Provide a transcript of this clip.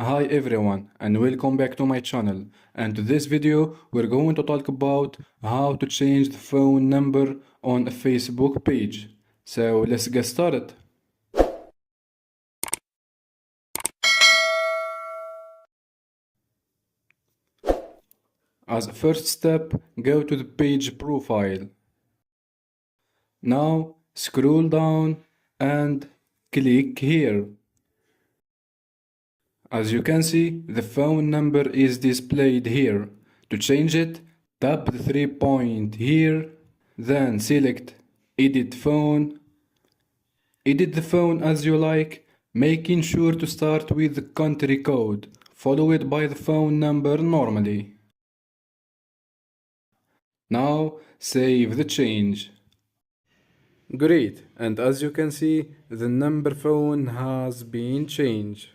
Hi everyone and welcome back to my channel, and to this video we're going to talk about how to change the phone number on a Facebook page. So let's get started. As a first step, go to the page profile. Now scroll down and click here. As you can see, the phone number is displayed here. To change it, tap the 3 point here, then select Edit Phone. Edit the phone as you like, making sure to start with the country code, followed by the phone number normally. Now save the change. Great, and as you can see, the number phone has been changed.